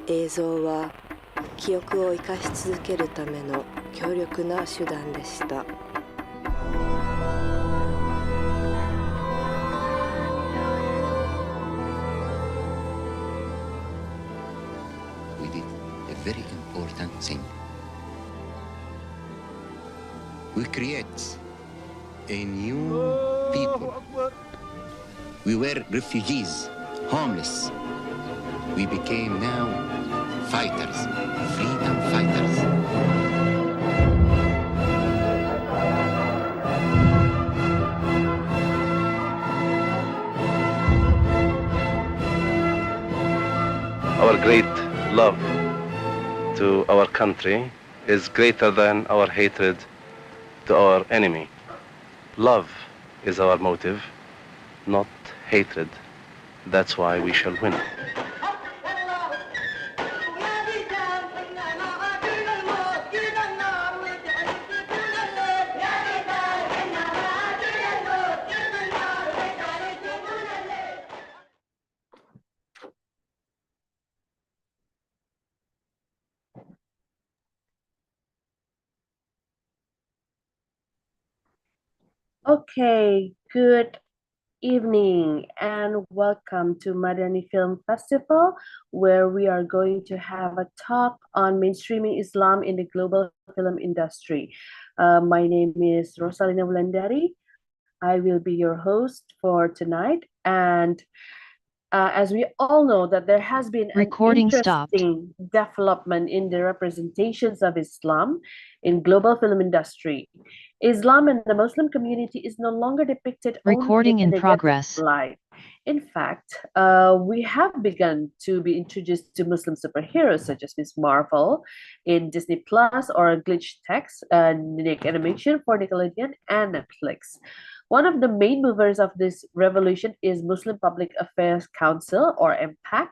映像は記憶を生かし続けるための強力な手段でした。We did a very important thing. We create a new people. We were refugees, homeless. We became now fighters, freedom fighters. Our great love to our country is greater than our hatred to our enemy. Love is our motive, not hatred. That's why we shall win. Okay, good evening and welcome to Madani Film Festival, where we are going to have a talk on mainstreaming Islam in the global film industry. My name is Roosalina Wulandari. I will be your host for tonight, and as we all know that there has been an interesting development in the representations of Islam in global film industry. Islam and the Muslim community is no longer depicted only in a negative light. In fact, we have begun to be introduced to Muslim superheroes such as Miss Marvel in Disney Plus or Glitch Text, Nick Animation for Nickelodeon and Netflix. One of the main movers of this revolution is Muslim Public Affairs Council, or MPAC,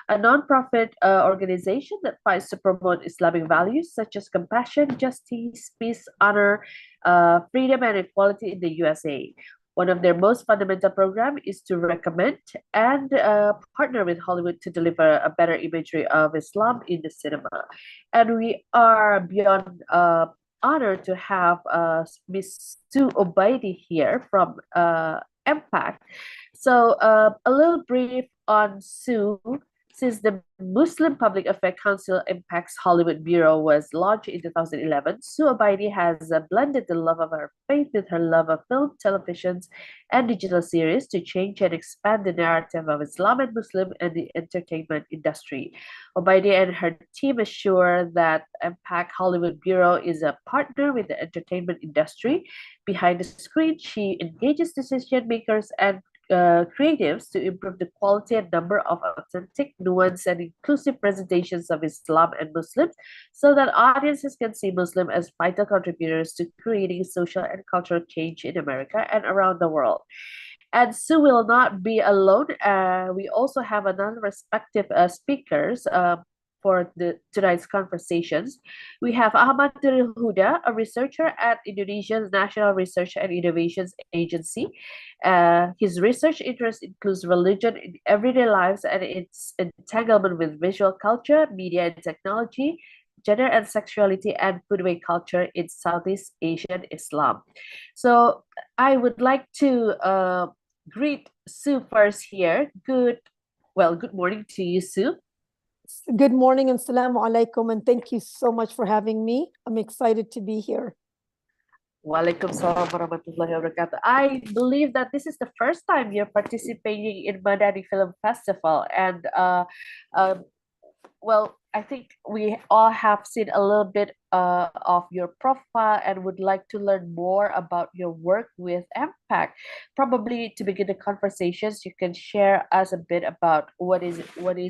a non-profit organization that fights to promote Islamic values such as compassion, justice, peace, honor, freedom, and equality in the USA. One of their most fundamental programs is to recommend and partner with Hollywood to deliver a better imagery of Islam in the cinema. And we are beyond honored to have Miss Sue Obeidi here from MPAC. So a little brief on Sue. Since the Muslim Public Affairs Council MPAC's Hollywood Bureau was launched in 2011, Sue Obeidi has blended the love of her faith with her love of film, televisions, and digital series to change and expand the narrative of Islam and Muslim and the entertainment industry. Obeidi and her team assure that MPAC Hollywood Bureau is a partner with the entertainment industry. Behind the screen, she engages decision makers and creatives to improve the quality and number of authentic, nuanced, and inclusive presentations of Islam and Muslims so that audiences can see Muslims as vital contributors to creating social and cultural change in America and around the world. And Sue will not be alone. We also have another respective speakers for tonight's conversations. We have Ahmad Huda, a researcher at Indonesia's National Research and Innovations Agency. His research interest includes religion in everyday lives and its entanglement with visual culture, media and technology, gender and sexuality, and foodway culture in Southeast Asian Islam. So I would like to greet Sue first here. Good morning to you, Sue. Good morning and salamu alaikum, and thank you so much for having me. I'm excited to be here. Walaikum salam warahmatullahi wabarakatuh. I believe that this is the first time you're participating in Madani Film Festival, and I think we all have seen a little bit of your profile and would like to learn more about your work with MPAC. Probably to begin the conversations, you can share us a bit about what is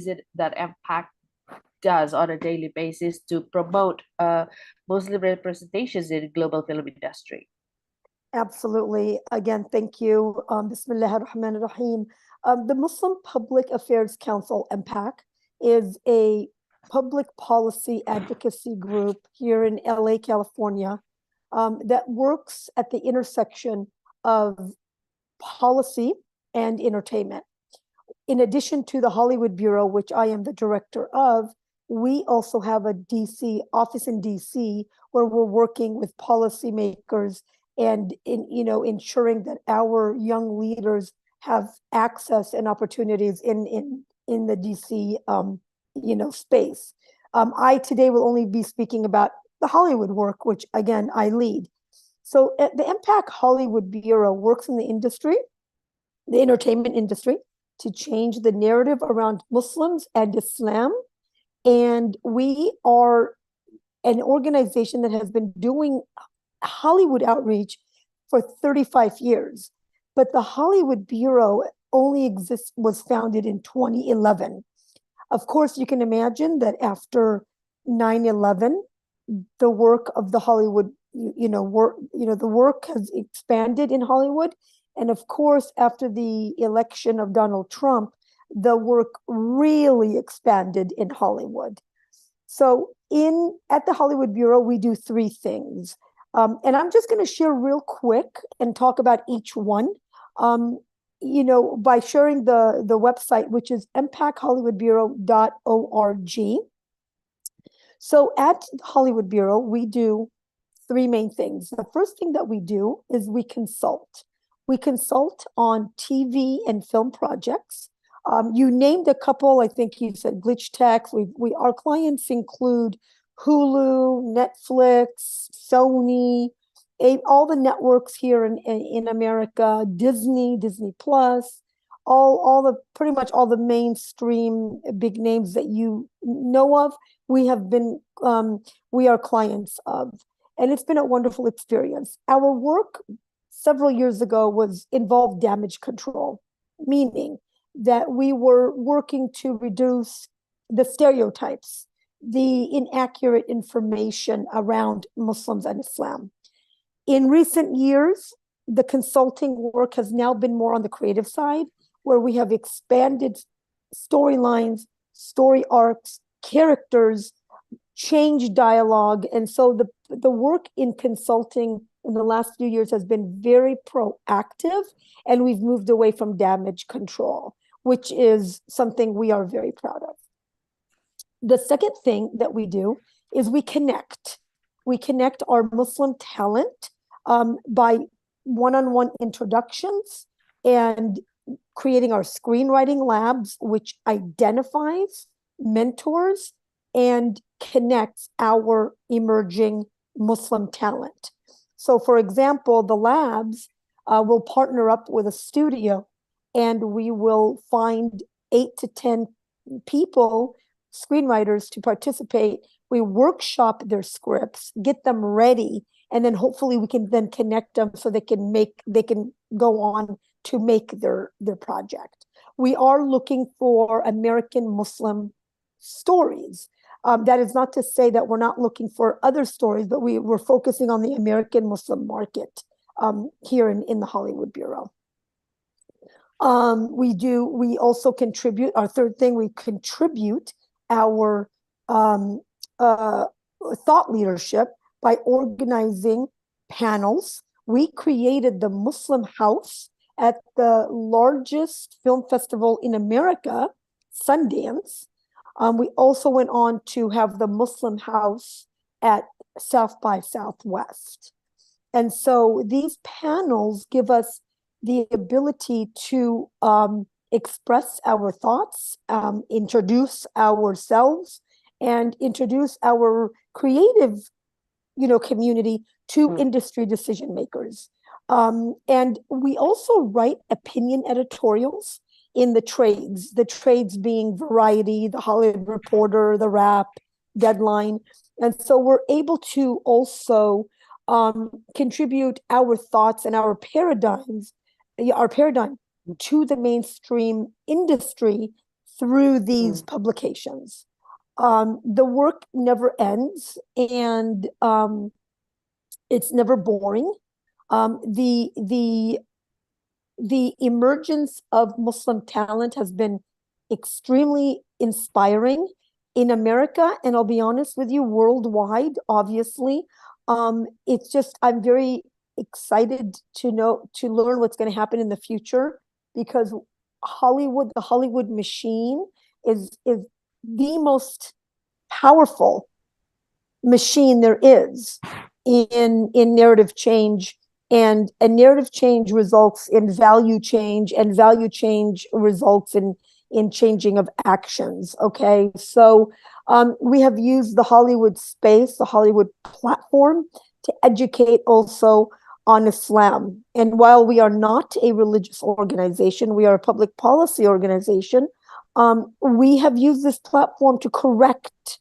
it that MPAC does on a daily basis to promote Muslim representations in the global film industry. Absolutely. Again, thank you. Bismillah ar-Rahman ar-Rahim. The Muslim Public Affairs Council, MPAC, is a public policy advocacy group here in LA, California, that works at the intersection of policy and entertainment. In addition to the Hollywood Bureau, which I am the director of, we also have a DC office in DC where we're working with policymakers and ensuring that our young leaders have access and opportunities in the DC space. I today will only be speaking about the Hollywood work, which again I lead. So the MPAC Hollywood Bureau works in the industry, the entertainment industry, to change the narrative around Muslims and Islam. And we are an organization that has been doing Hollywood outreach for 35 years. But the Hollywood Bureau was founded in 2011. Of course, you can imagine that after 9/11, the work of the Hollywood, the work has expanded in Hollywood. And of course, after the election of Donald Trump, the work really expanded in Hollywood. So at the Hollywood Bureau, we do three things. And I'm just going to share real quick and talk about each one, by sharing the website, which is mpachollywoodbureau.org. So at Hollywood Bureau, we do three main things. The first thing that we do is we consult. We consult on TV and film projects. You named a couple. I think you said Glitch Tech. Our clients include Hulu, Netflix, Sony, all the networks here in America, Disney Plus, pretty much all the mainstream big names that you know of. We are clients of, and it's been a wonderful experience. Our work several years ago involved damage control, meaning that we were working to reduce the stereotypes, the inaccurate information around Muslims and Islam. In recent years, the consulting work has now been more on the creative side, where we have expanded storylines, story arcs, characters, changed dialogue. And so the work in consulting in the last few years has been very proactive, and we've moved away from damage control, which is something we are very proud of. The second thing that we do is we connect. We connect our Muslim talent by one-on-one introductions and creating our screenwriting labs, which identifies, mentors, and connects our emerging Muslim talent. So, for example, the labs will partner up with a studio, and we will find 8 to 10 people, screenwriters, to participate. We workshop their scripts, get them ready, and then hopefully we can then connect them so they can go on to make their project. We are looking for American Muslim stories. That is not to say that we're not looking for other stories, but we're focusing on the American Muslim market here in the Hollywood Bureau. We also contribute, our third thing, we contribute our thought leadership by organizing panels. We created the Muslim House at the largest film festival in America, Sundance. We also went on to have the Muslim House at South by Southwest. And so these panels give us the ability to express our thoughts, introduce ourselves, and introduce our creative, community to industry decision makers. And we also write opinion editorials in the trades being Variety, The Hollywood Reporter, The Wrap, Deadline. And so we're able to also contribute our thoughts and our paradigm to the mainstream industry through these publications. The work never ends, and it's never boring. The emergence of Muslim talent has been extremely inspiring in America, and I'll be honest with you, worldwide, obviously. It's just, I'm very excited to learn what's going to happen in the future, because the Hollywood machine is the most powerful machine there is in narrative change, and a narrative change results in value change, and value change results in changing of actions. Okay, so we have used the Hollywood space, the Hollywood platform, to educate also on Islam. And while we are not a religious organization, we are a public policy organization. We have used this platform to correct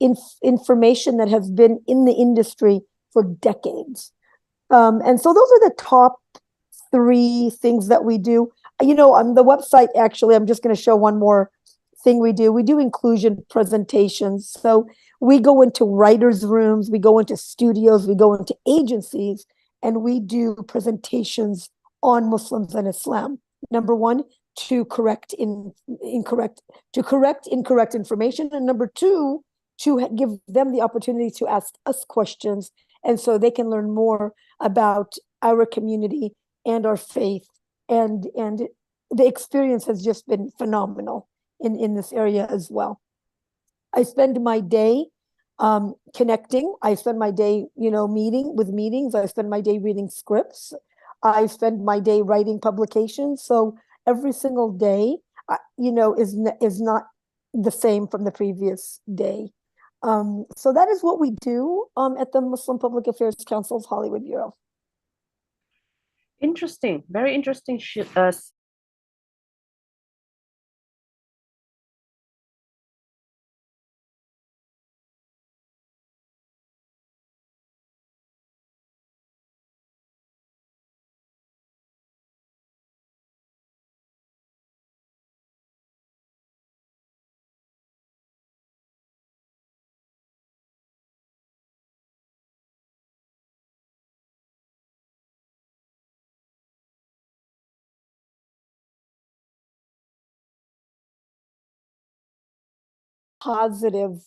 information that has been in the industry for decades. And so those are the top 3 things that we do. You know, on the website, actually, I'm just going to show one more thing we do. We do inclusion presentations. So we go into writers' rooms, we go into studios, we go into agencies, and we do presentations on Muslims and Islam. Number 1, to correct incorrect information, and number 2, to give them the opportunity to ask us questions, and so they can learn more about our community and our faith. And the experience has just been phenomenal in this area as well. I spend my day connecting. I spend my day, meetings. I spend my day reading scripts. I spend my day writing publications. So every single day, is not the same from the previous day. So that is what we do at the Muslim Public Affairs Council's Hollywood Bureau. Interesting, very interesting. Positive,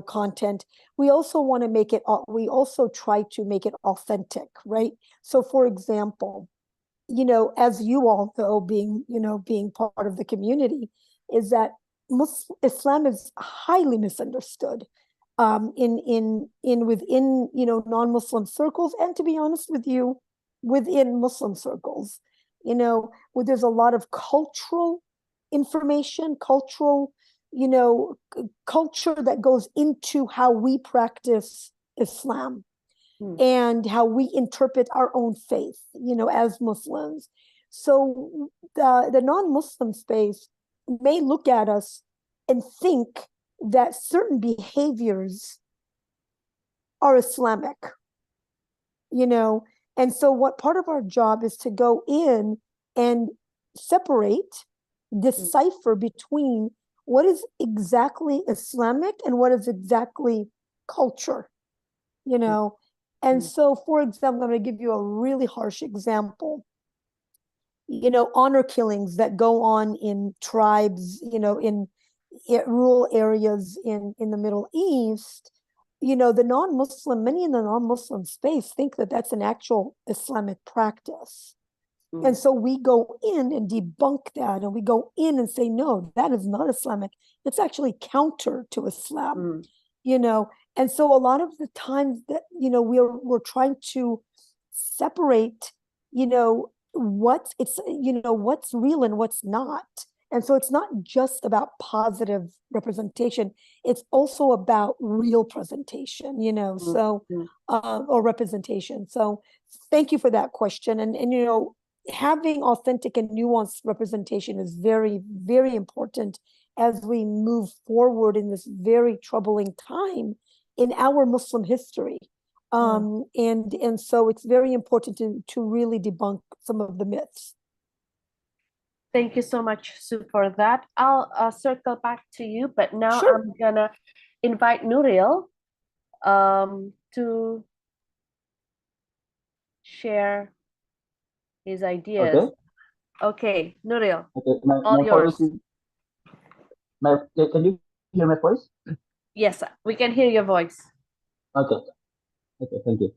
content. We also want to make it, we also try to make it authentic, right? So for example, as you all know, being part of the community, is that Islam is highly misunderstood within non-Muslim circles, and to be honest with you, within Muslim circles, where there's a lot of cultural information, culture that goes into how we practice Islam and how we interpret our own faith, as Muslims. So the non-Muslim space may look at us and think that certain behaviors are Islamic, and so what part of our job is to go in and separate, decipher between what is exactly Islamic and what is exactly culture, And so, for example, I'm going to give you a really harsh example. Honor killings that go on in tribes, in rural areas in the Middle East, many in the non-Muslim space think that that's an actual Islamic practice. And so we go in and debunk that, and we go in and say, no, that is not Islamic. It's actually counter to Islam, And so a lot of the times that, we're trying to separate, what's real and what's not. And so it's not just about positive representation. It's also about real presentation, or representation. So thank you for that question. And having authentic and nuanced representation is very, very important as we move forward in this very troubling time in our Muslim history. And so it's very important to really debunk some of the myths. Thank you so much, Sue, for that. I'll circle back to you, but now Sure. I'm gonna invite Nuril to share his ideas. Okay, Nuril, all yours. Can you hear my voice? Yes, we can hear your voice. Okay, thank you.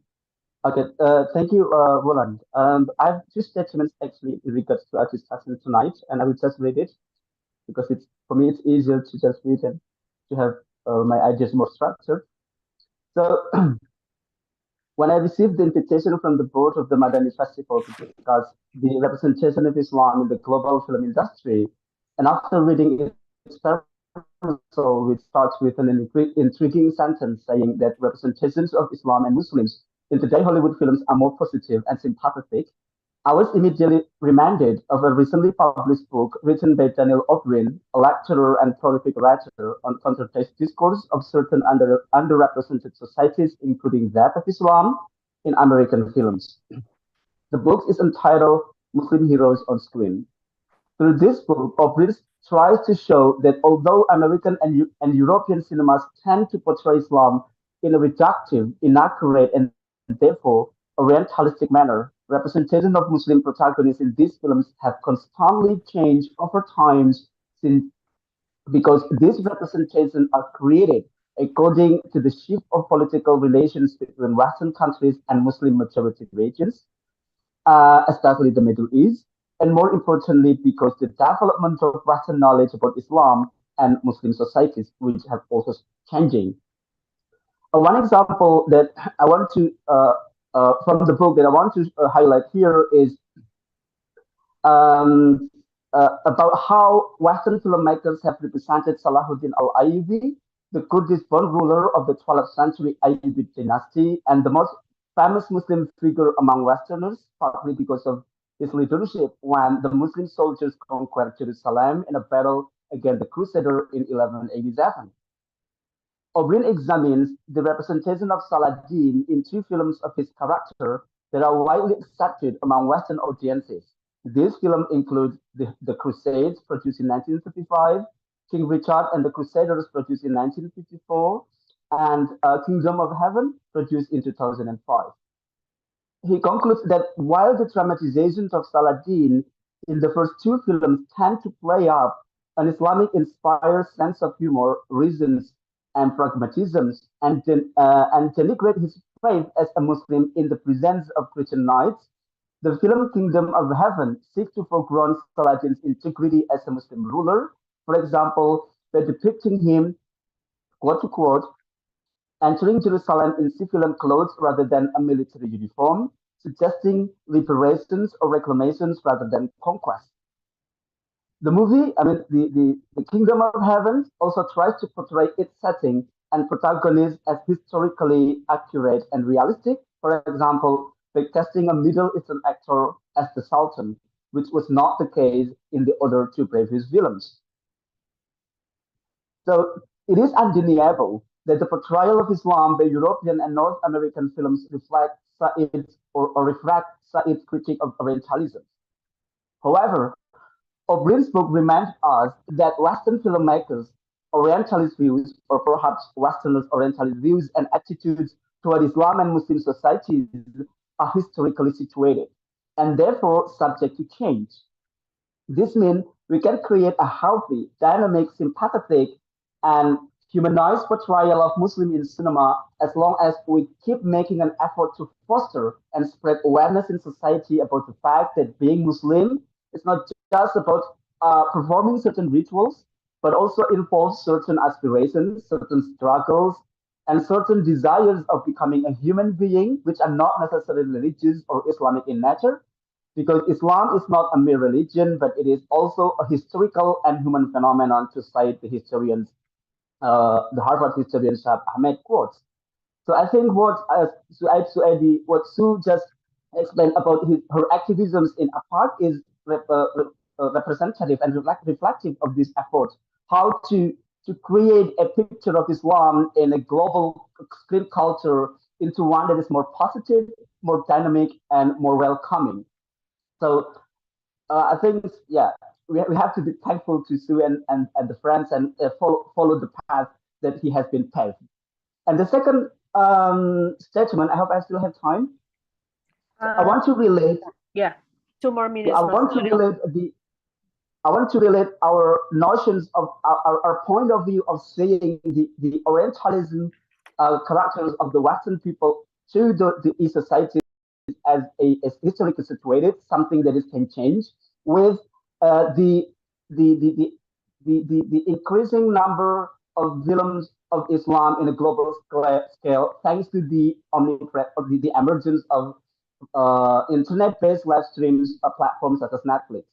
Okay, thank you, Roland. I have 2 statements actually in regards to our discussion tonight, and I will just read it because for me it's easier to just read and to have my ideas more structured. So when I received the invitation from the board of the Madani Festival to discuss the representation of Islam in the global film industry, and after reading its proposal, which starts with an intriguing sentence saying that representations of Islam and Muslims in today Hollywood films are more positive and sympathetic, I was immediately reminded of a recently published book written by Daniel O'Brien, a lecturer and prolific writer on counter-terrorist discourse of certain underrepresented societies, including that of Islam, in American films. The book is entitled Muslim Heroes on Screen. Through this book, O'Brien tries to show that although American and European cinemas tend to portray Islam in a reductive, inaccurate, and therefore Orientalistic manner, representation of Muslim protagonists in these films have constantly changed over time since because these representations are created according to the shift of political relations between Western countries and Muslim majority regions, especially the Middle East, and more importantly, because the development of Western knowledge about Islam and Muslim societies, which have also changing. One example that I want to from the book that I want to highlight here is um, about how Western filmmakers have represented Salahuddin al-Ayyubi, the Kurdish-born ruler of the 12th century Ayyubid dynasty and the most famous Muslim figure among Westerners, partly because of his leadership when the Muslim soldiers conquered Jerusalem in a battle against the Crusader in 1187. O'Brien examines the representation of Saladin in two films of his character that are widely accepted among Western audiences. These films include the Crusades, produced in 1935, King Richard and the Crusaders, produced in 1954, and Kingdom of Heaven, produced in 2005. He concludes that while the dramatizations of Saladin in the first two films tend to play up an Islamic inspired sense of humor, reasons, and pragmatism, and denigrate his faith as a Muslim in the presence of Christian knights, the film Kingdom of Heaven seeks to foreground Saladin's integrity as a Muslim ruler, for example, by depicting him, quote to quote, entering Jerusalem in civilian clothes rather than a military uniform, suggesting liberations or reclamations rather than conquest. The movie, the Kingdom of Heaven also tries to portray its setting and protagonist as historically accurate and realistic. For example, by casting a Middle Eastern actor as the Sultan, which was not the case in the other two previous villains. So it is undeniable that the portrayal of Islam by European and North American films reflect Said's or reflect Said's critique of Orientalism. However, O'Brien's book reminds us that Western filmmakers' Orientalist views, or perhaps Westerners' Orientalist views and attitudes toward Islam and Muslim societies are historically situated and therefore subject to change. This means we can create a healthy, dynamic, sympathetic, and humanized portrayal of Muslim in cinema as long as we keep making an effort to foster and spread awareness in society about the fact that being Muslim is not just about performing certain rituals, but also involves certain aspirations, certain struggles, and certain desires of becoming a human being, which are not necessarily religious or Islamic in nature, because Islam is not a mere religion, but it is also a historical and human phenomenon, to cite the historians, the Harvard historian Shah Ahmed quotes. So I think what Sue just explained about her activisms in APAC is representative and reflective of this effort. How to create a picture of Islam in a global screen culture into one that is more positive, more dynamic, and more welcoming. So I think, yeah, we have to be thankful to Sue and the friends and follow the path that he has been paved. And the second statement, I hope I still have time. I want to relate. Yeah, 2 more minutes. I want to relate our notions of our point of view of seeing the Orientalism characters of the Western people to the East society as historically situated, something that can change with the increasing number of films of Islam in a global scale, thanks to the emergence of internet-based live streams platforms such as Netflix.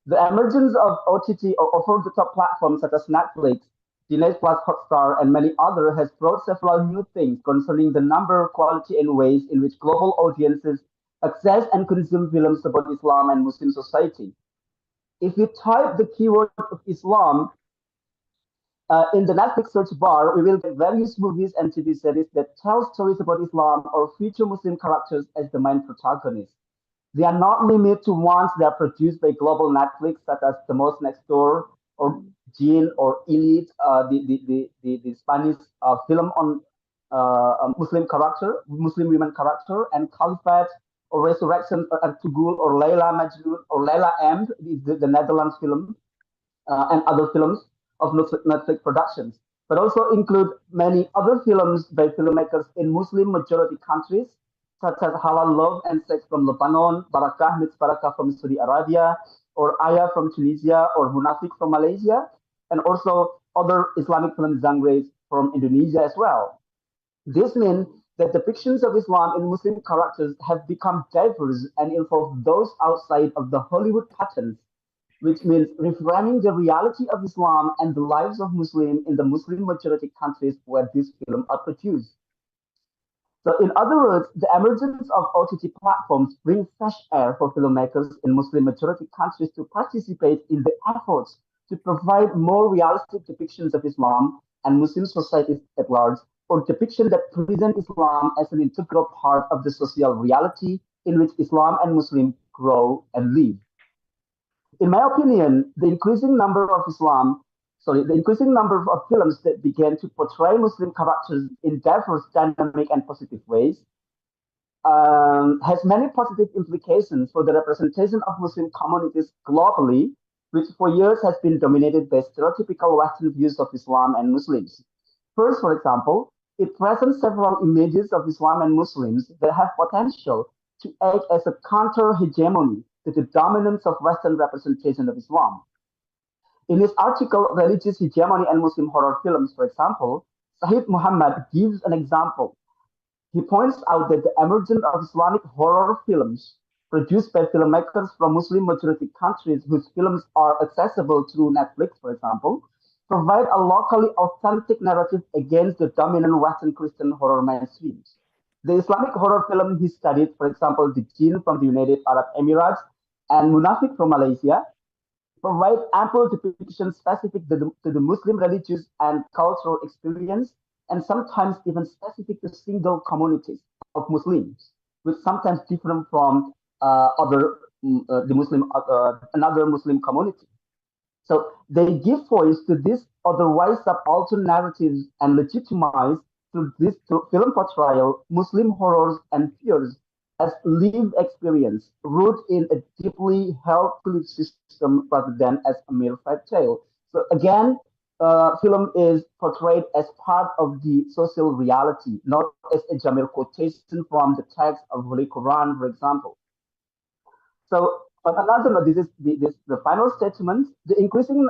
The emergence of OTT or over-the-top platforms such as Netflix, Disney Plus, Hotstar, and many others has brought several new things concerning the number, quality, and ways in which global audiences access and consume films about Islam and Muslim society. If you type the keyword of Islam in the Netflix search bar, we will get various movies and TV series that tell stories about Islam or feature Muslim characters as the main protagonists. They are not limited to ones that are produced by global Netflix, such as The Most Next Door or Jin or Elite, the Spanish film on a Muslim character, Muslim women character, and Caliphate or Resurrection or Tugul or Layla Majnun or Layla M, the Netherlands film, and other films of Netflix productions, but also include many other films by filmmakers in Muslim majority countries, such as Halal Love and Sex from Lebanon, Barakah Meets Barakah from Saudi Arabia, or Ayah from Tunisia, or Munafik from Malaysia, and also other Islamic film genres from Indonesia as well. This means that depictions of Islam in Muslim characters have become diverse and involve those outside of the Hollywood patterns, which means reframing the reality of Islam and the lives of Muslims in the Muslim majority countries where these films are produced. So, in other words, the emergence of OTT platforms brings fresh air for filmmakers in Muslim majority countries to participate in the efforts to provide more realistic depictions of Islam and Muslim societies at large, or depiction that present Islam as an integral part of the social reality in which Islam and Muslims grow and live. In my opinion, the increasing number of films that began to portray Muslim characters in diverse, dynamic, and positive ways has many positive implications for the representation of Muslim communities globally, which for years has been dominated by stereotypical Western views of Islam and Muslims. First, for example, it presents several images of Islam and Muslims that have potential to act as a counter-hegemony to the dominance of Western representation of Islam. In his article, Religious Hegemony and Muslim Horror Films, for example, Sahid Muhammad gives an example. He points out that the emergence of Islamic horror films produced by filmmakers from Muslim majority countries whose films are accessible through Netflix, for example, provide a locally authentic narrative against the dominant Western Christian horror mainstreams. The Islamic horror film he studied, for example, The Jinn from the United Arab Emirates and Munafik from Malaysia, provide ample depiction specific to the Muslim religious and cultural experience, and sometimes even specific to single communities of Muslims, which sometimes different from another Muslim community. So they give voice to these otherwise subaltern narratives and legitimize through this film portrayal Muslim horrors and fears as lived experience, rooted in a deeply held belief system rather than as a mere fairy tale. So again, film is portrayed as part of the social reality, not as a Jamil quotation from the text of Holy Quran, for example. So, on another note, the final statement. The increasing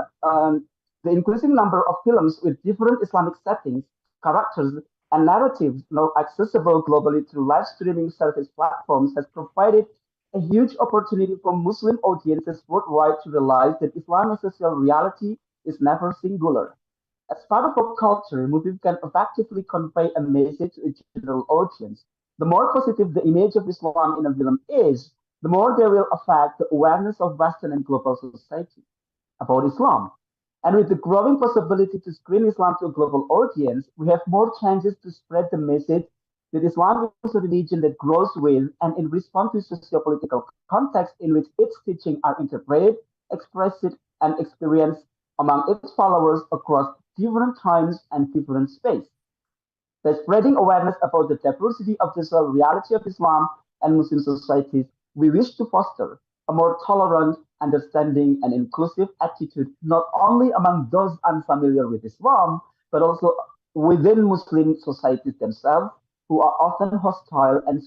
number of films with different Islamic settings, characters, and narratives now accessible globally through live streaming service platforms has provided a huge opportunity for Muslim audiences worldwide to realize that Islam as a social reality is never singular. As part of a culture, movies can effectively convey a message to a general audience. The more positive the image of Islam in a film is, the more they will affect the awareness of Western and global society about Islam. And with the growing possibility to screen Islam to a global audience, we have more chances to spread the message that Islam is a religion that grows with and in response to socio-political context in which its teachings are interpreted, expressed, and experienced among its followers across different times and different space. By spreading awareness about the diversity of the social reality of Islam and Muslim societies, we wish to foster a more tolerant, understanding, and inclusive attitude not only among those unfamiliar with Islam, but also within Muslim societies themselves, who are often hostile and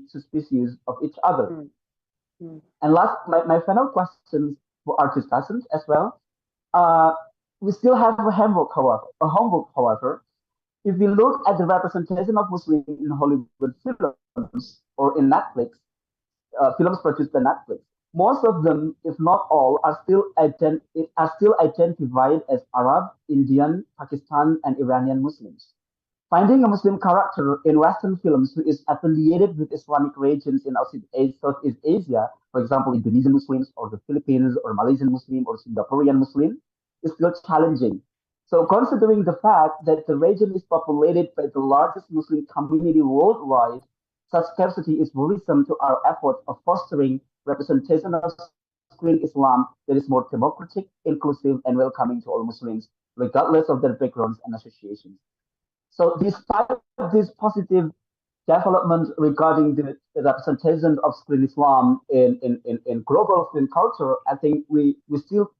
suspicious of each other. And last, my final questions are discussants as well. we still have a homework, however. If we look at the representation of Muslims in Hollywood films or in Netflix, films produced by Netflix, most of them, if not all, are still identified as Arab, Indian, Pakistan, and Iranian Muslims. Finding a Muslim character in Western films who is affiliated with Islamic regions in Southeast Asia, for example, Indonesian Muslims or the Philippines or Malaysian Muslim or Singaporean Muslim, is still challenging. So, considering the fact that the region is populated by the largest Muslim community worldwide, such scarcity is worrisome to our efforts of fostering representation of screen Islam that is more democratic, inclusive, and welcoming to all Muslims, regardless of their backgrounds and associations. So, despite this positive development regarding the representation of screen Islam in global film culture, I think we still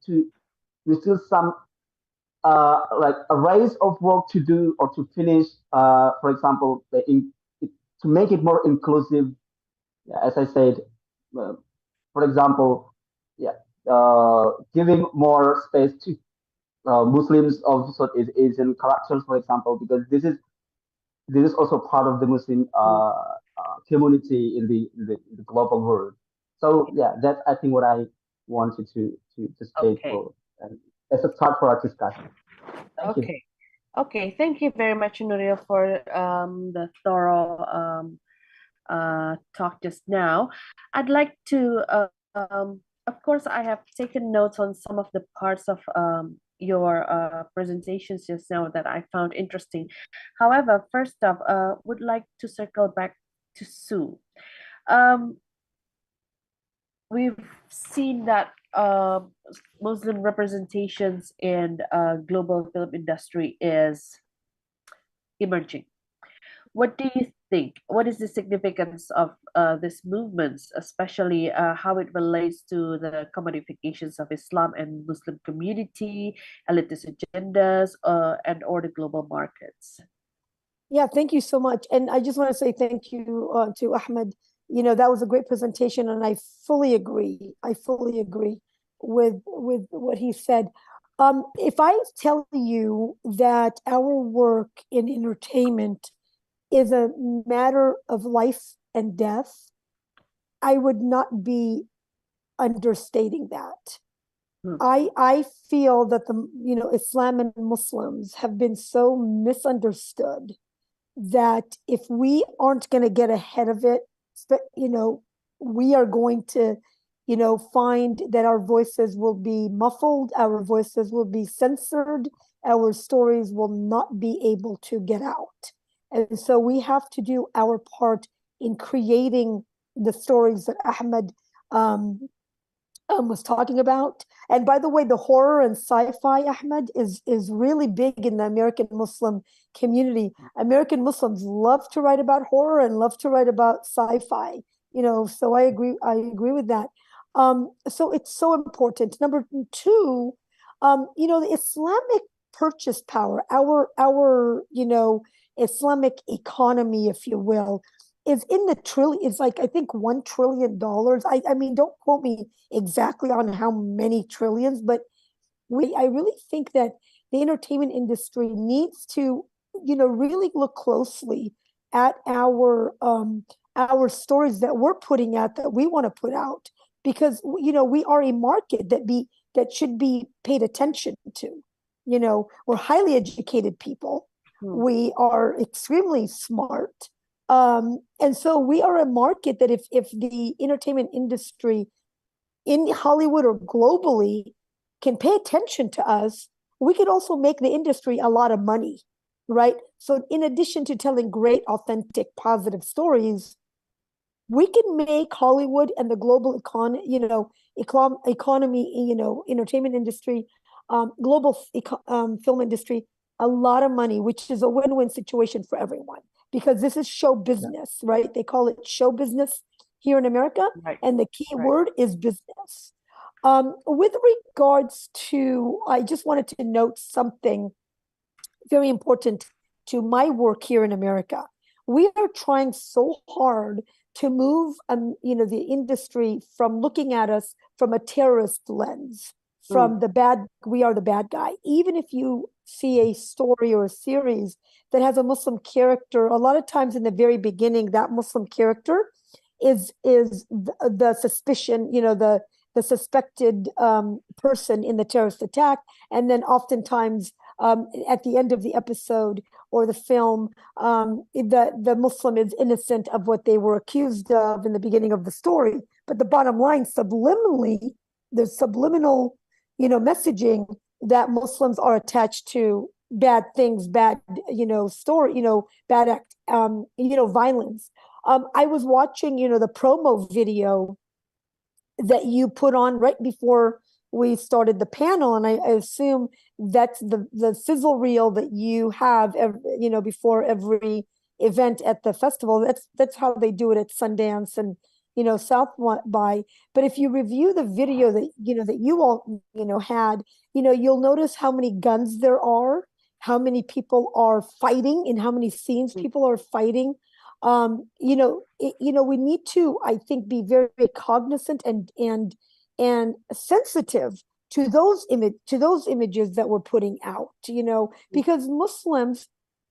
some like a race of work to do or to finish. For example, to make it more inclusive. Yeah, as I said, uh, for example, yeah, giving more space to Muslims of sort of Asian characters, for example, because this is also part of the Muslim community in the global world. So yeah, that's I think what I wanted to state Okay. for as a start for our discussion. Thank you. Okay. Okay. Thank you very much, Nuril, for the thorough talk just now. I'd like to, of course, I have taken notes on some of the parts of your presentations just now that I found interesting. However, first off, would like to circle back to Sue. Um, we've seen that Muslim representations in global film industry is emerging. What do you think? What is the significance of these movements, especially how it relates to the commodifications of Islam and Muslim community, elitist agendas, and or the global markets? Yeah, thank you so much. And I just want to say thank you to Ahmed. That was a great presentation, and I fully agree. I fully agree with what he said. If I tell you that our work in entertainment is a matter of life and death, I would not be understating that. I feel that Islam and Muslims have been so misunderstood that if we aren't going to get ahead of it, we are going to, find that our voices will be muffled, our voices will be censored, our stories will not be able to get out. And so we have to do our part in creating the stories that Ahmed was talking about. And by the way, the horror and sci-fi, Ahmed, is really big in the American Muslim community. American Muslims love to write about horror and love to write about sci-fi. So I agree with that. So it's so important. Number two, the Islamic purchase power, our Islamic economy, if you will, is in the trillion. It's like, I think $1 trillion. I mean, don't quote me exactly on how many trillions, but I really think that the entertainment industry needs to, really look closely at our stories that we're putting out, that we want to put out, because we are a market that should be paid attention to. We're highly educated people. We are extremely smart. And so we are a market that if the entertainment industry in Hollywood or globally can pay attention to us, we could also make the industry a lot of money, right? So in addition to telling great, authentic, positive stories, we can make Hollywood and the global economy, entertainment industry, global film industry, a lot of money, which is a win-win situation for everyone, because this is show business, right? They call it show business here in America, right. And the key word is business. With regards to, I just wanted to note something very important to my work here in America. We are trying so hard to move, the industry from looking at us from a terrorist lens, from the bad, we are the bad guy. Even if you see a story or a series that has a Muslim character, a lot of times in the very beginning, that Muslim character is the suspicion, the suspected person in the terrorist attack. And then oftentimes at the end of the episode or the film, the Muslim is innocent of what they were accused of in the beginning of the story. But the bottom line, subliminally, there's subliminal, messaging that Muslims are attached to bad things, bad, story, bad act, violence. I was watching, the promo video that you put on right before we started the panel, and I assume that's the sizzle reel that you have, before every event at the festival. That's how they do it at Sundance and South by. But if you review the video that that you all had, you'll notice how many guns there are, how many people are fighting, in how many scenes people are fighting. We need to, I think, be very, very cognizant and sensitive to those images that we're putting out, because Muslims,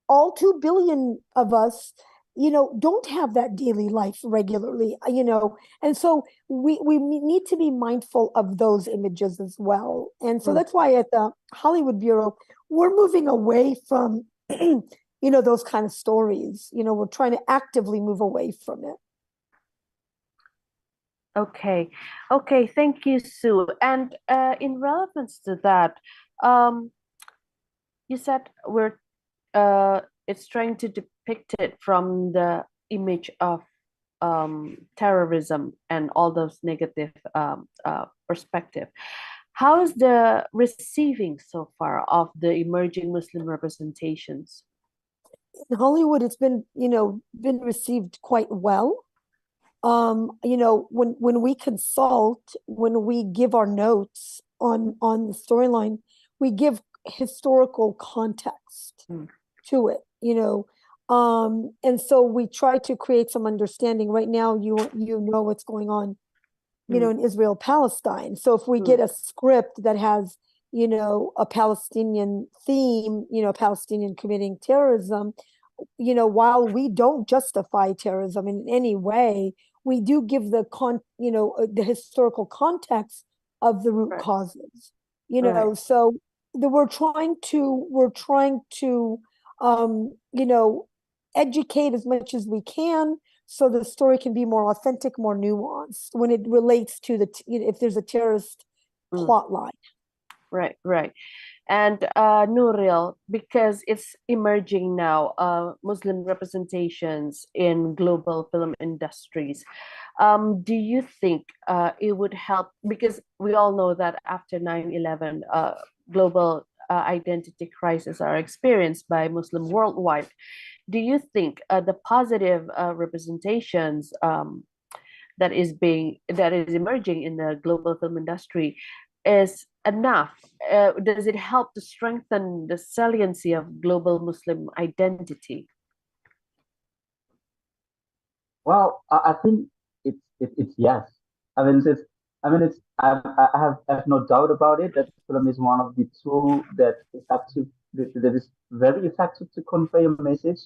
all 2 billion of us, don't have that daily life regularly, and so we need to be mindful of those images as well. And so that's why at the Hollywood Bureau, we're moving away from those kind of stories. We're trying to actively move away from it. Okay, thank you, Sue. And in relevance to that, you said it's trying to depict it from the image of terrorism and all those negative perspective. How is the receiving so far of the emerging Muslim representations? In Hollywood, it's been received quite well. When we consult, when we give our notes on the storyline, we give historical context to it, and so we try to create some understanding. Right now, you know what's going on, in Israel, Palestine. So if we get a script that has, a Palestinian theme, Palestinian committing terrorism, while we don't justify terrorism in any way, we do give the the historical context of the root causes, so we're trying to educate as much as we can, so the story can be more authentic, more nuanced when it relates to if there's a terrorist plot line. Right. And Nuril, because it's emerging now, Muslim representations in global film industries, do you think it would help? Because we all know that after 9/11, global identity crises are experienced by Muslim worldwide. Do you think the positive representations that is emerging in the global film industry is enough? Does it help to strengthen the saliency of global Muslim identity? Well, I think it's yes. I mean, I have no doubt about it that film is one of the tools that is very effective to convey a message,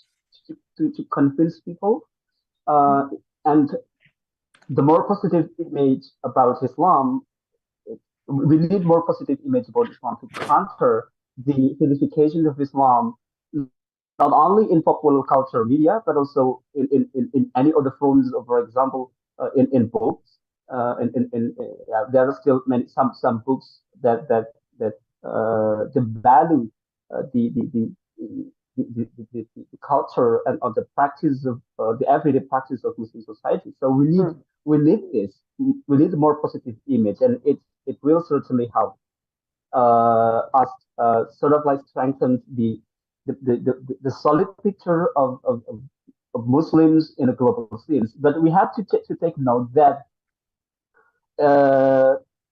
to convince people, and the more positive image about Islam, we need more positive image about Islam to counter the vilification of Islam, not only in popular culture media, but also in any other forms of, for example, in books. There are still some books that value the culture and of the practice of the everyday practice of Muslim society. So we need this. We need a more positive image, and it will certainly help us sort of like strengthen the solid picture of Muslims in a global sense. But we have to take note that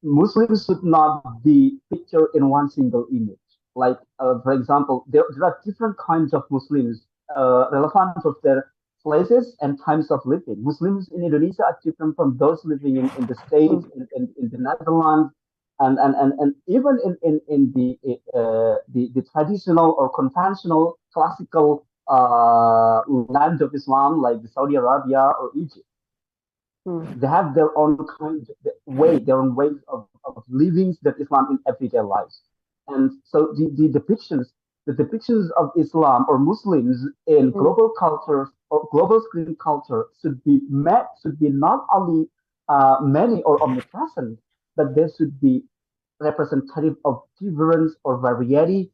Muslims should not be pictured in one single image. Like, for example, there are different kinds of Muslims relevant of their places and times of living. Muslims in Indonesia are different from those living in the States, in the Netherlands, And even in the traditional or conventional classical land of Islam, like the Saudi Arabia or Egypt, they have their own their own ways of living that Islam in everyday lives. And so the depictions of Islam or Muslims in global cultures or global screen culture should be not only many or omnipresent, but they should be representative of different variety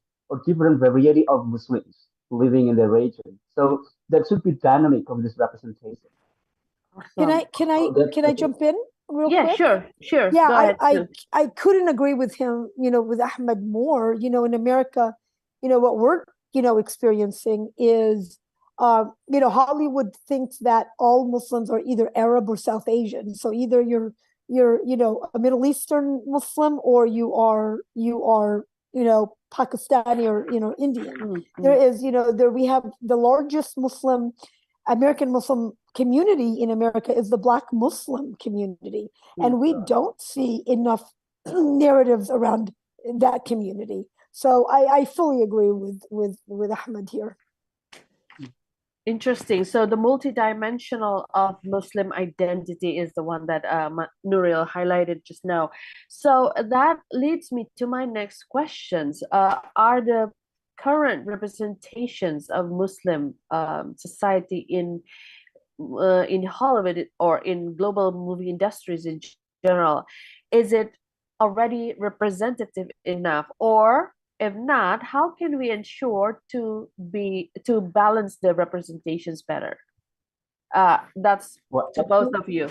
of Muslims living in the region. So that should be dynamic of this representation. Can I jump in real Yeah, quick? sure. Yeah, Go ahead, Sue. I couldn't agree with him, with Ahmad more. In America, what we're, experiencing is, Hollywood thinks that all Muslims are either Arab or South Asian. So either you're, a Middle Eastern Muslim, or you are, Pakistani or, Indian. There is, we have the largest American Muslim community in America is the Black Muslim community. And we don't see enough narratives around that community. So I fully agree with Ahmed here. Interesting. So the multidimensional of Muslim identity is the one that Nuril highlighted just now. So that leads me to my next questions. Are the current representations of Muslim society in Hollywood or in global movie industries in general, is it already representative enough? Or if not, how can we ensure to balance the representations better? That's to both of you.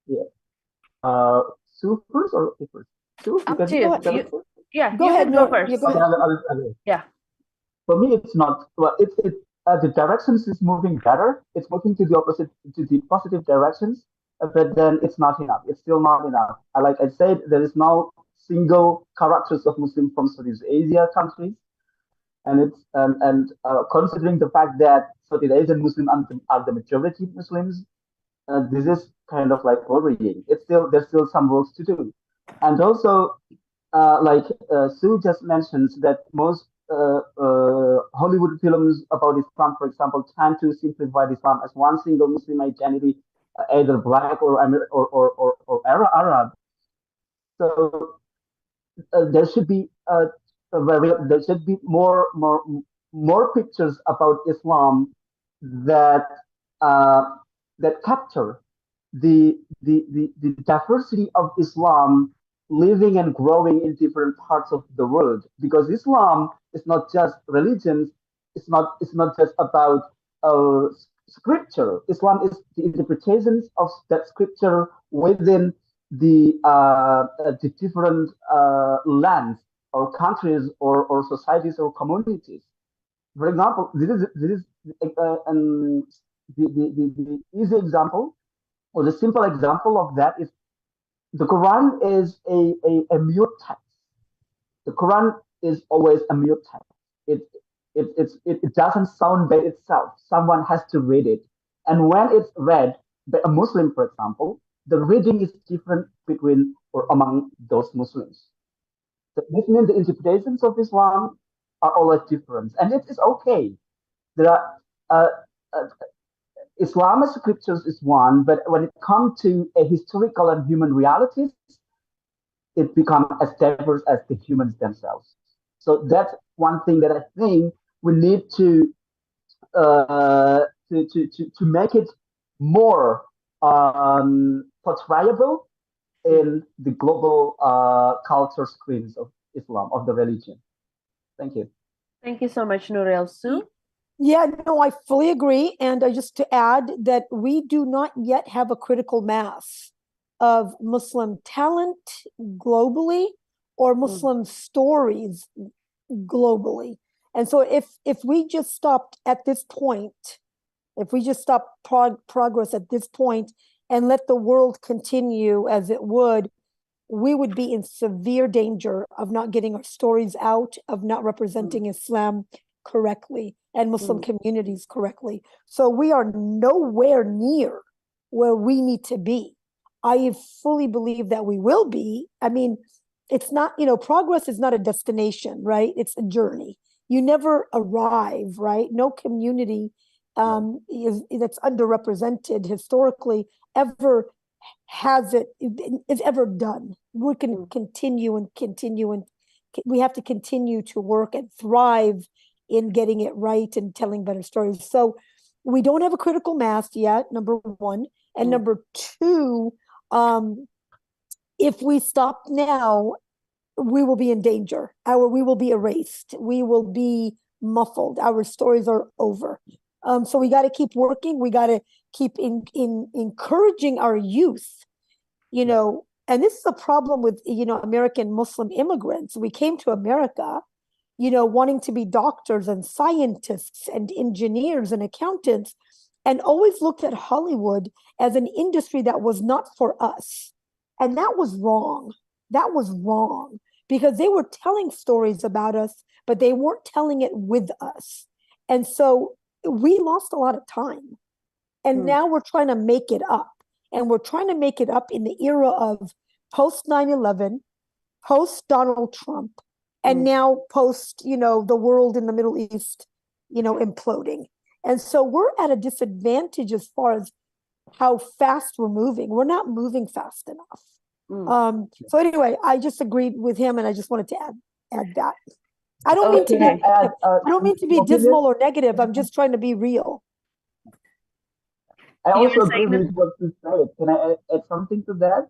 Yeah. Sue first or me first? Sue, Up to you. Yeah, go ahead. Go first. Yeah. For me, it's not. Well, the directions is moving better. It's moving to the positive directions, but then it's not enough. It's still not enough. Like I said, there is no single characters of Muslim from Southeast Asia countries, and considering the fact that Southeast Asian Muslims are the majority Muslims, this is kind of like worrying. There's still some work to do, and also like Sue just mentioned that most Hollywood films about Islam, for example, tend to simplify Islam as one single Muslim identity, either black or Arab. So there should be more pictures about Islam that uh, that capture the diversity of Islam living and growing in different parts of the world, because Islam is not just religion. It's not just about uh, scripture. Islam is the interpretations of that scripture within the different lands or countries or societies or communities. For example, this is the easy example or the simple example of that is the Quran is a mute text. The Quran is always a mute text. It doesn't sound by itself. Someone has to read it. And when it's read by a Muslim, for example, the reading is different between or among those Muslims. So this means the interpretations of Islam are always different. And it is okay. There are Islam as scriptures is one, but when it comes to a historical and human realities, it becomes as diverse as the humans themselves. So that's one thing that I think we need to make it more portrayable in the global culture screens of Islam, of the religion. Thank you. Thank you so much, Nuril. Sue? Yeah, no, I fully agree. And just to add that we do not yet have a critical mass of Muslim talent globally or Muslim stories globally. And so if we just stopped at this point, if we just stop progress at this point and let the world continue as it would, we would be in severe danger of not getting our stories out, of not representing Islam correctly and Muslim communities correctly. So we are nowhere near where we need to be. I fully believe that we will be. I mean, it's not, progress is not a destination, right? It's a journey. You never arrive, right? No community that's underrepresented historically ever is ever done. We can continue and continue, and we have to continue to work and thrive in getting it right and telling better stories. So we don't have a critical mass yet, number one. And number two, if we stop now, we will be in danger. We will be erased. We will be muffled. Our stories are over. So we got to keep working. We got to keep encouraging our youth, and this is a problem with, American Muslim immigrants. We came to America, wanting to be doctors and scientists and engineers and accountants, and always looked at Hollywood as an industry that was not for us. And that was wrong. That was wrong, because they were telling stories about us, but they weren't telling it with us. And so we lost a lot of time. And now we're trying to make it up. And we're trying to make it up in the era of post 9/11, post Donald Trump, and now post, the world in the Middle East, imploding. And so we're at a disadvantage as far as how fast we're moving. We're not moving fast enough. So anyway, I just agreed with him, and I just wanted to add that. I don't mean to be add, I don't mean to be dismal or negative. I'm just trying to be real. I also agree with what you said. Can I add something to that?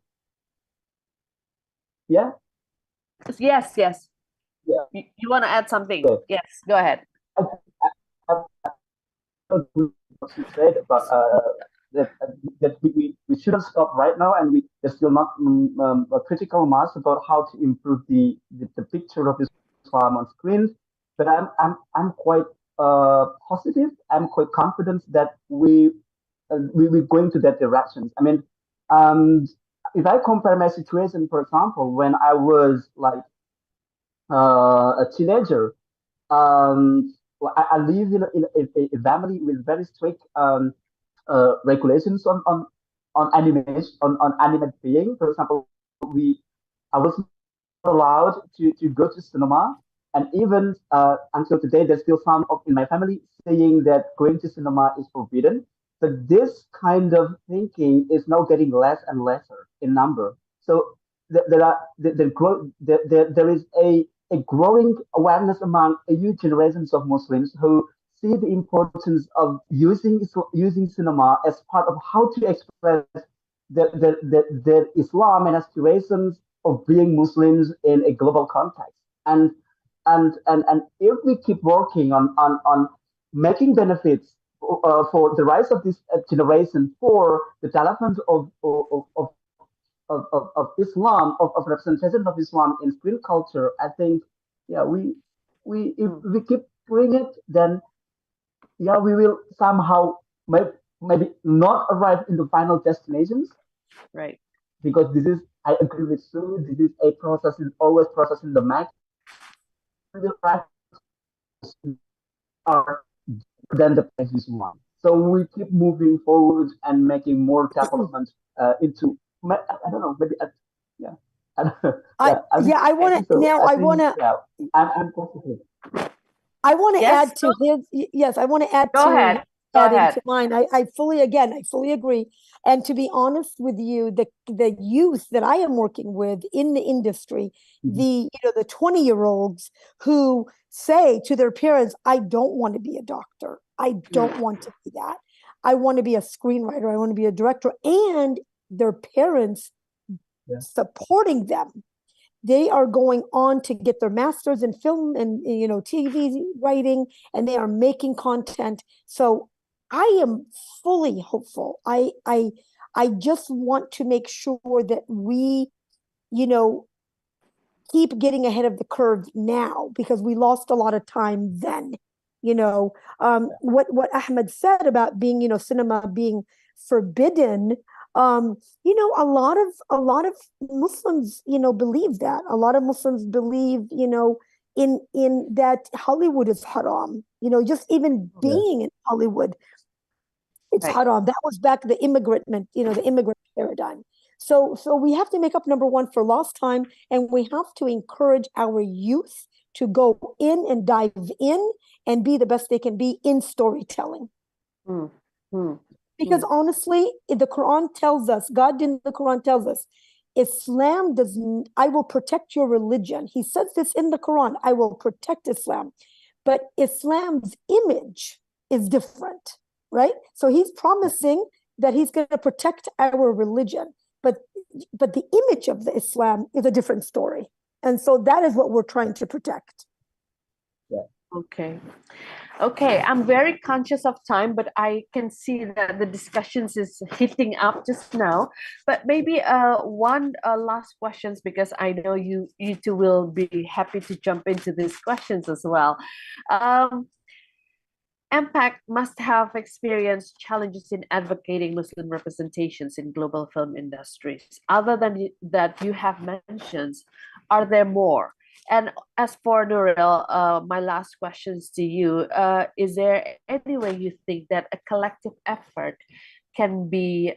Yeah? Yes. Yeah. You want to add something? Yeah. Yes, go ahead. I agree with what you said about that we shouldn't stop right now, and there's still not a critical mass about how to improve the picture of Islam on screens. But I'm quite positive. I'm quite confident that we're going to that direction. I mean, if I compare my situation, for example, when I was like a teenager, I live in a family with very strict regulations on animation on animate being. For example, I was not allowed to go to cinema, and even until today, there's still some in my family saying that going to cinema is forbidden. But this kind of thinking is now getting less and lesser in number. So there is a growing awareness among a new generations of Muslims who see the importance of using cinema as part of how to express their Islam and aspirations of being Muslims in a global context. And if we keep working on making benefits for the rise of this generation, for the development of Islam, of representation of Islam in screen culture, I think, yeah, if we keep doing it, then yeah, we will somehow maybe not arrive in the final destinations, Right. because I agree with Sue, this is a process, is always process in the making. We will arrive are than the previous one. So we keep moving forward and making more development into. I don't know, maybe yeah. I want to now. I want to. Yeah, I'm positive. I want to Yes, add to his. Yes, I want to add Go to ahead. add into mine. I fully agree. And to be honest with you, the youth that I am working with in the industry, the 20-year-olds who say to their parents, "I don't want to be a doctor. I don't want to be that. I want to be a screenwriter. I want to be a director," and their parents supporting them. They are going on to get their masters in film and TV writing, and they are making content. So I am fully hopeful. I just want to make sure that we, keep getting ahead of the curve now, because we lost a lot of time then. What Ahmad said about being, cinema being forbidden. A lot of Muslims, believe that. A lot of Muslims believe, in that Hollywood is haram. Just even being in Hollywood, it's haram. That was back the immigrant paradigm. So we have to make up, number one, for lost time, and we have to encourage our youth to go in and dive in and be the best they can be in storytelling. Because honestly, the Quran tells us, God in the Quran tells us, Islam I will protect your religion. He says this in the Quran, I will protect Islam. But Islam's image is different, right? So he's promising that he's going to protect our religion. But the image of the Islam is a different story. And so that is what we're trying to protect. Yeah. Okay, I'm very conscious of time, but I can see that the discussions is heating up just now. But maybe one last questions, because I know you two will be happy to jump into these questions as well. MPAC must have experienced challenges in advocating Muslim representations in global film industries. Other than that you have mentioned, are there more? And as for Nuril, my last questions to you, is there any way you think that a collective effort can be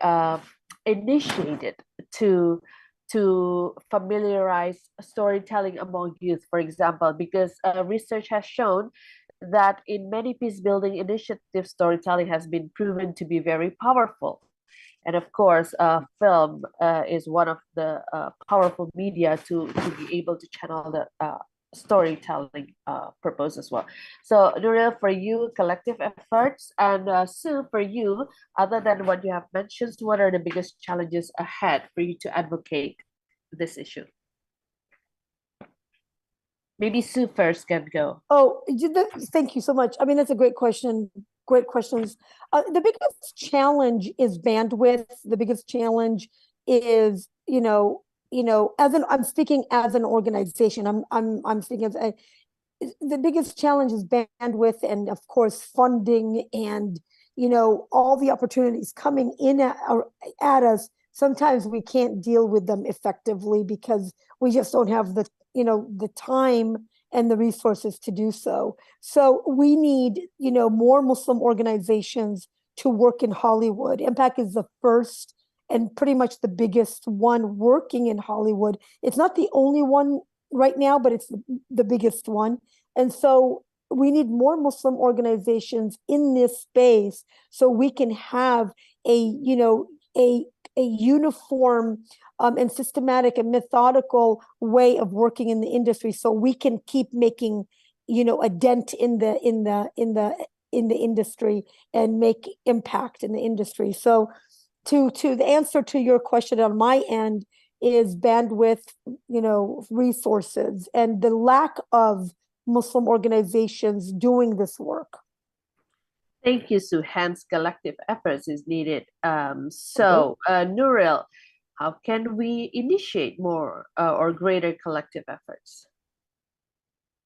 initiated to familiarize storytelling among youth, for example, because research has shown that in many peace building initiatives, storytelling has been proven to be very powerful. And of course, film is one of the powerful media to be able to channel the storytelling purpose as well. So Nuril, for you, collective efforts, and Sue, for you, other than what you have mentioned, what are the biggest challenges ahead for you to advocate this issue? Maybe Sue first can go. Oh, thank you so much. I mean, that's a great question. Great questions. The biggest challenge is bandwidth. The biggest challenge is, I'm speaking as an organization. I'm speaking as the biggest challenge is bandwidth, and of course funding, and all the opportunities coming in at us. Sometimes we can't deal with them effectively because we just don't have the time and the resources to do so. So we need, more Muslim organizations to work in Hollywood. Impact is the first and pretty much the biggest one working in Hollywood. It's not the only one right now, but it's the biggest one. And so we need more Muslim organizations in this space so we can have a uniform and systematic and methodical way of working in the industry, so we can keep making a dent in the industry and make impact in the industry. So to the answer to your question on my end is bandwidth, resources, and the lack of Muslim organizations doing this work. Thank you, Sue. Hence, collective efforts is needed. Nuril, how can we initiate more or greater collective efforts?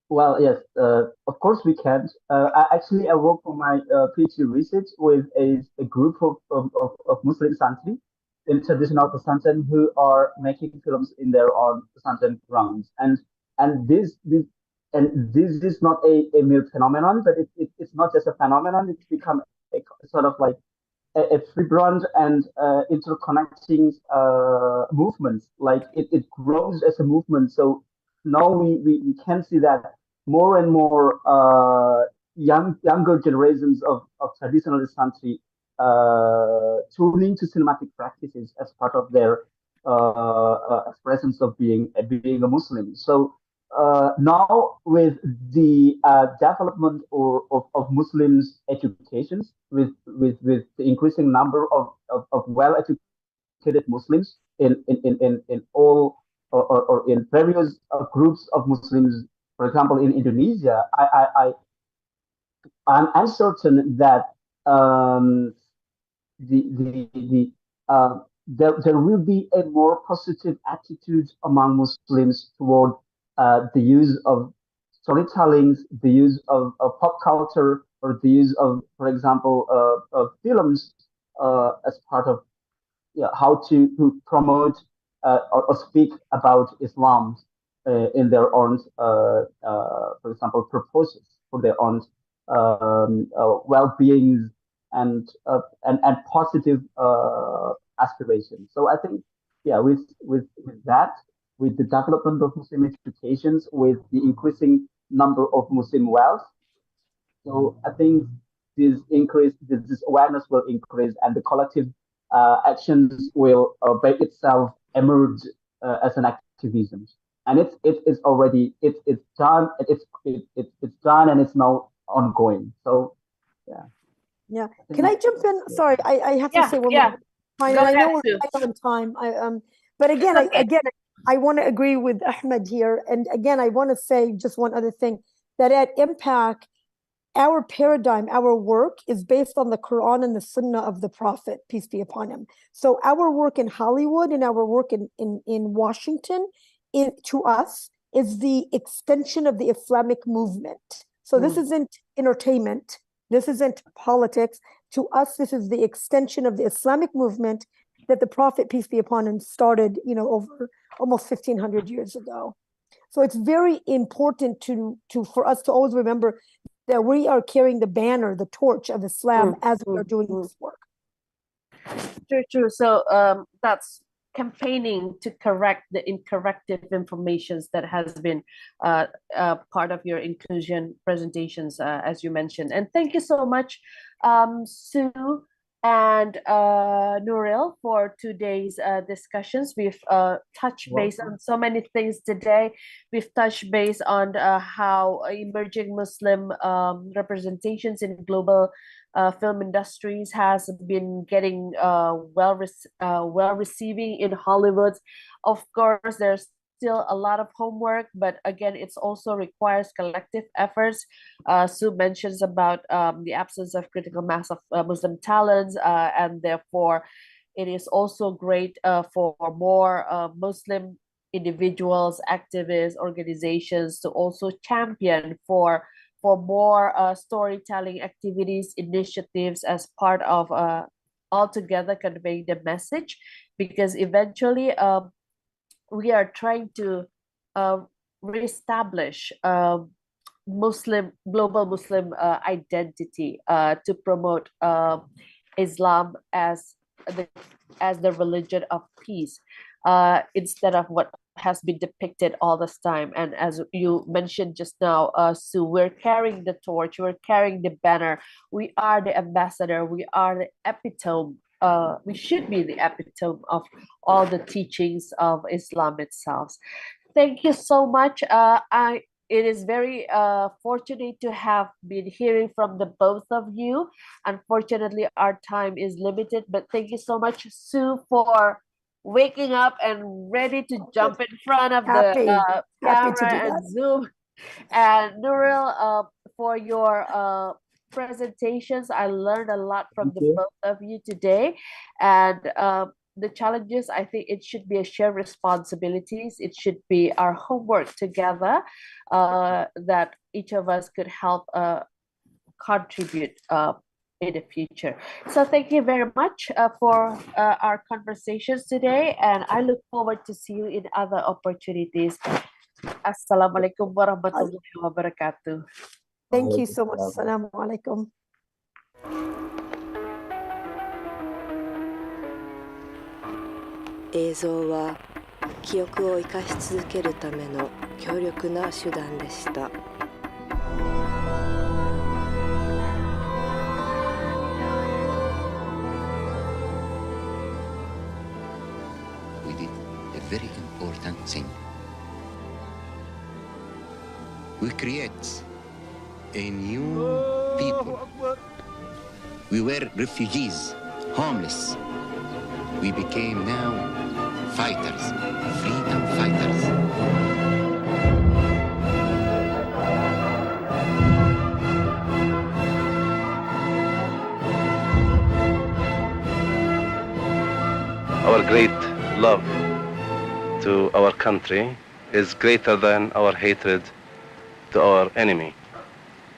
Well, yes, of course we can. I work for my PhD research with a group of Muslim Santri in traditional pesantren who are making films in their own pesantren grounds, and this is not a mere phenomenon, but it's not just a phenomenon. It's become a sort of like a vibrant and interconnecting movement. Like it grows as a movement. So now we can see that more and more younger generations of traditional country tuning to cinematic practices as part of their expressions of being a Muslim. So now with the development of Muslims educations, with the increasing number of well-educated Muslims in all or in various groups of Muslims, for example, in Indonesia, I'm uncertain that there will be a more positive attitude among Muslims toward the use of storytelling, the use of pop culture, or the use of, for example, of films as part of how to promote or speak about Islam in their own, for example, purposes for their own well-being and positive aspirations. So I think yeah, with that, with the development of Muslim educations, with the increasing number of Muslim wealth, so I think this awareness will increase, and the collective actions will by itself emerge as an activism. And it's already it's done. It's done, and it's now ongoing. So yeah. Yeah. I Can I think jump in? Sorry, I have to Yeah, say one yeah. more. Fine, Go and I ahead, know we're Sue. tight on time. But again, Okay. I want to agree with Ahmed here. And again, I want to say just one other thing, that at Impact, our paradigm, our work is based on the Quran and the Sunnah of the Prophet, peace be upon him. So our work in Hollywood and our work in Washington, to us, is the extension of the Islamic movement. So this isn't entertainment. This isn't politics. To us, this is the extension of the Islamic movement that the Prophet, peace be upon him, started, over almost 1,500 years ago. So it's very important for us to always remember that we are carrying the banner, the torch of Islam as we are doing this work. True. So that's campaigning to correct the incorrective informations that has been part of your inclusion presentations, as you mentioned. And thank you so much, Sue and Nuril, for today's discussions. We've touched base on so many things today. We've touched base on how emerging Muslim representations in global film industries has been getting well receiving in Hollywood. Of course, there's still a lot of homework, but again, it's also requires collective efforts. Sue mentions about the absence of critical mass of Muslim talents, and therefore, it is also great for more Muslim individuals, activists, organizations to also champion for more storytelling activities, initiatives as part of altogether conveying the message, because eventually we are trying to reestablish global Muslim identity to promote Islam as the religion of peace, instead of what has been depicted all this time. And as you mentioned just now, Sue, we're carrying the torch, we're carrying the banner, we are the ambassador, we are the epitome. We should be the epitome of all the teachings of Islam itself. Thank you so much. It is very fortunate to have been hearing from the both of you. Unfortunately, our time is limited, but thank you so much, Sue, for waking up and ready to jump in front of Happy the to do camera and that. Zoom. And Nuril, for your presentations, I learned a lot from the both of you today. And the challenges, I think it should be a shared responsibilities. It should be our homework together, that each of us could help contribute in the future. So thank you very much for our conversations today, and I look forward to see you in other opportunities. Assalamualaikum warahmatullahi wabarakatuh. Thank you so much. Assalamu alaikum. 映像は記憶を生かし続けるための強力な手段でした。We did a very important thing. We create a new people. We were refugees, homeless. We became now fighters, freedom fighters. Our great love to our country is greater than our hatred to our enemy.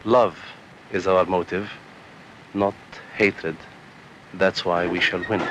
Love is our motive, not hatred. That's why we shall win.